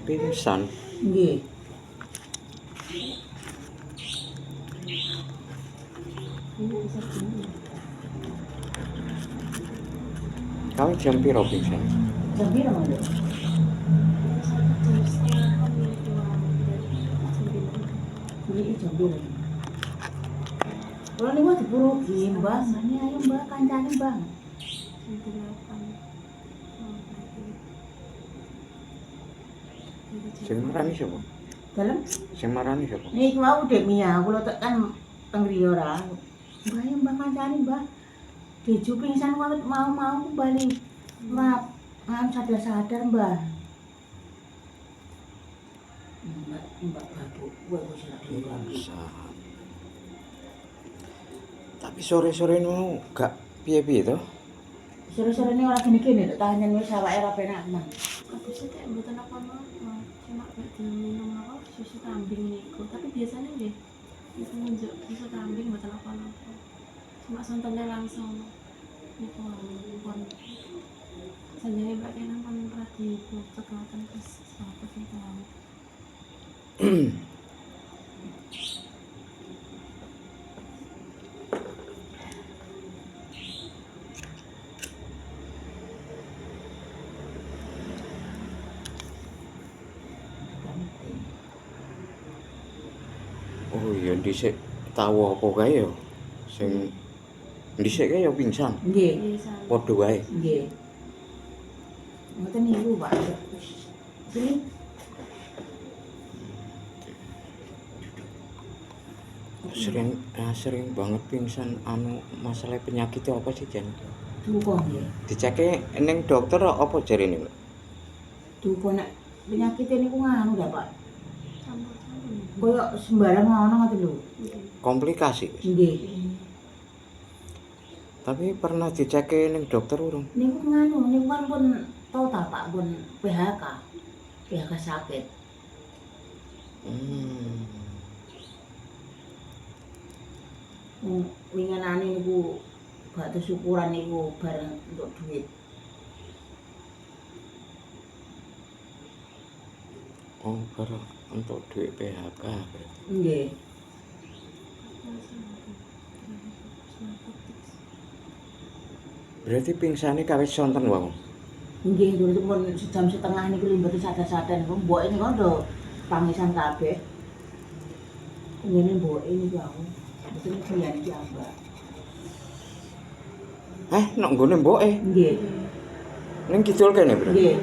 Pingsan. Nggih. Kamu jam piro pingsan? Jam piro, Mas? Ini jam piro? Kalau niku dipurugi, Mbak. Ini ayo Mbak kancane, Bang. Sing marani sapa? Dalem? Sing marani sapa? Niku mau Dek Mia, kula tekan teng griya ora. Mbak ayo Mbak kancane, Mbak. Deju pingsan banget mau bali. Ngap, sadar-sadar, Mbak. Mbak babu, gue sila Pingsan. Tapi sore-sore nu gak piye-piye to? Sore-sore ini orang gini-gini, tahanan wis awake ora penak, Mang. Habisnya kayak mboten apa-apa, cuma kayak diminum apa susu kambing niku. Tapi biasanya nggih itu nunjuk susu kambing mboten apa-apa. Cuma sontennya langsung niku pun sanjane Mbak Kena pun pernah dipucuk ngoten terus apa niku. Oh iya dhisik tahu apa kae ya? Sing dhisik kae ya pingsan. Nggih, Padha wae. nggih. Mboten niku, Pak. Sini. Sering banget pingsan anu masalah penyakit apa sih Jan? Duka nggih. Diceke ning dokter apa jarine, Mbak? Duka nek penyakit niku nganu dah, Pak. Campur-campur. Koyo sembarang ngono ngoten lho. Komplikasi. Nggih. Tapi pernah diceke ning dokter urung? Niku nganu, niku kan pun tau ta, Pak, pun PHK. PHK sakit. Winginane niku gak syukuran niku bareng untuk duit. Oh, karo untuk duit PHK berarti. Nggih. Berarti pingsane kawit sonten wae. Nggih, dulu pun sejam setengah niku limbete sadar-sadar niku mboke niku ndo pangisan kabeh. Ngene mboke niku aku. Betul kliyen iki Mbak. Nek nggone mboke Nggih. ning kidul kene berarti. Nggih.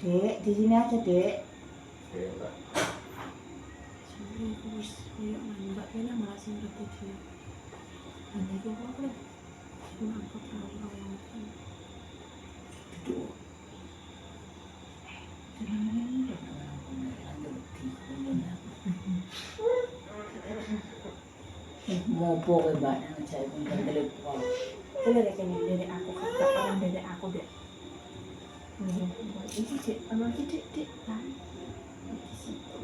Dek, di sini aja, Dek. Sampai terus kayak Mbak Kena malah sing reti dia. Ini kok apa? Cuma aku tahu Duduk. Ngopo kowe Mbak nang jare pun telepon. itu dari aku kakak orang dari aku deh. Ini dek, emang dek kan? Di situ.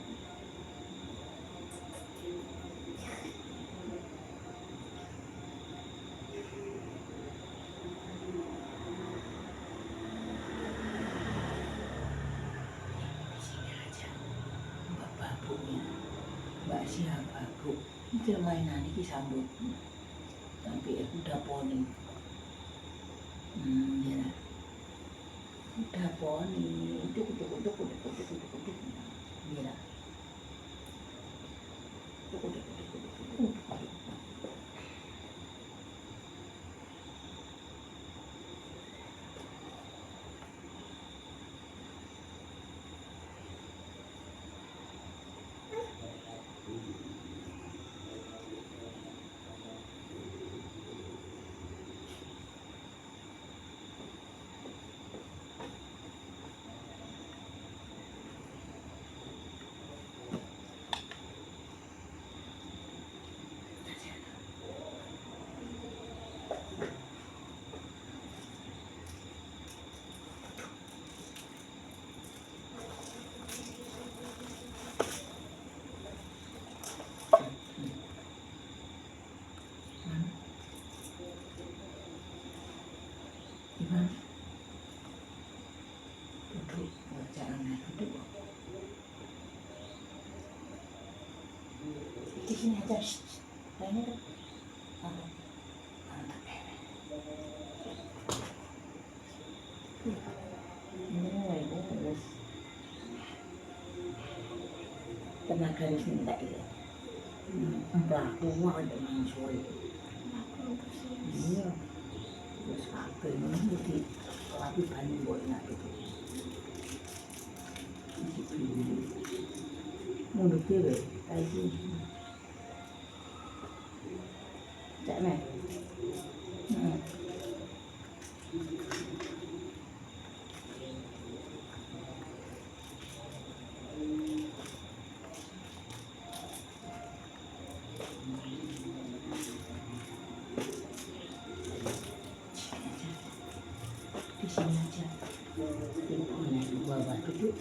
Mbak babunya. Mbak siapa, Bu? Iki mainan iki sambut. Tapi aku udah poni. Ya. Udah poni. Duk. Mira. Duk. Gimana? Duduk, jangan duduk. Di sini aja. Ini tuh. Tenaga di sini tak iya. Entah tua ada main sore. Aku persis. Iya. Terus apa ini jadi tapi banyak buat nak itu. Mulut dia, kayak gini. Cak nih. Di sini aja. Ini bawah duduk.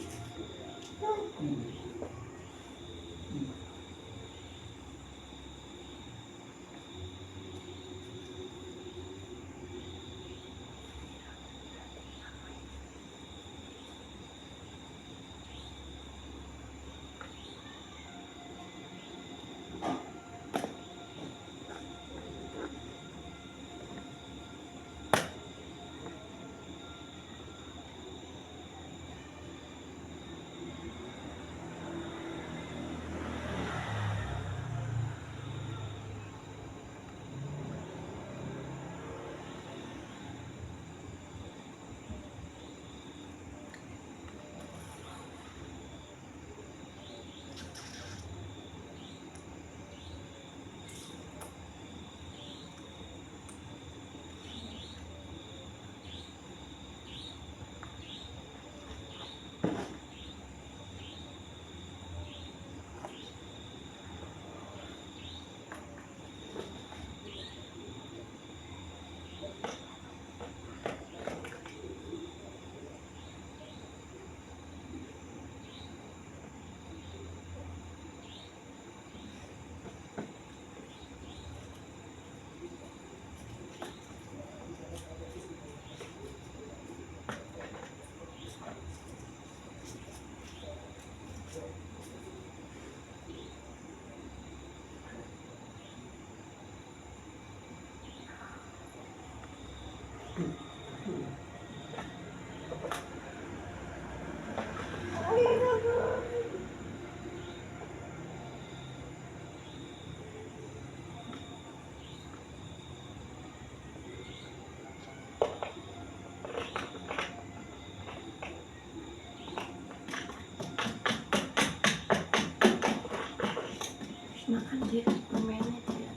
Makan dia, permennya dia.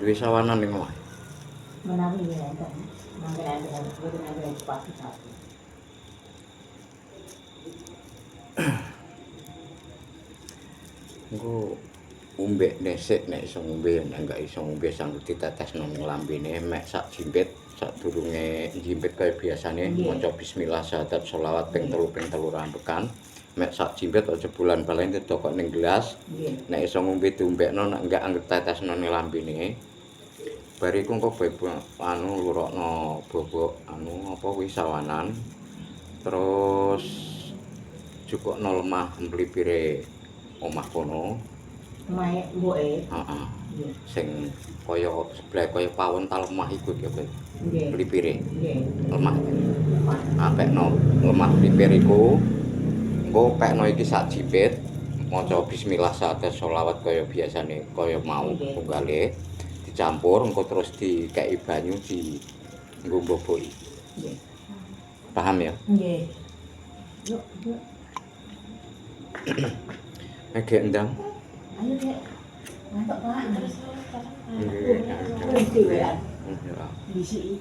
Duwe sawanan ning omah. Menawi ya kan. Mangga pasti satu. Engko umbek nesek nek iso ngombe nek enggak iso ngombe sanggup ditetesno ning lambene mek sak jimpit sadurunge jimpit kaya biasane maca bismillah syahadat sholawat ping 3 ping 3 rambekan mek sak jimpit aja bulan balen ditokok ning gelas nek iso ngombe diombekno nek enggak anggap tetesno ning lambene bariku engko anu lurokno bobok anu apa kuwi sawanan terus cukokno lemah mlipire omah kono Mayek mboke. heeh sing kaya sebelah kaya pawon tal lemah iku ya kowe Nggih. mlipire Nggih. lemah apekno lemah mlipir iku engko pekno iki sak jipit maca bismillah saat sholawat kaya biasane kaya mau tunggale dicampur engko terus dikei banyu di nggo mboboki. Nggih. Paham ya? Nggih. Yuk. Agek ndang. Ayo, Dek. Ngantuk, Pak. Terus sekarang Nggih. Terus dhewean. Ya. Disiki.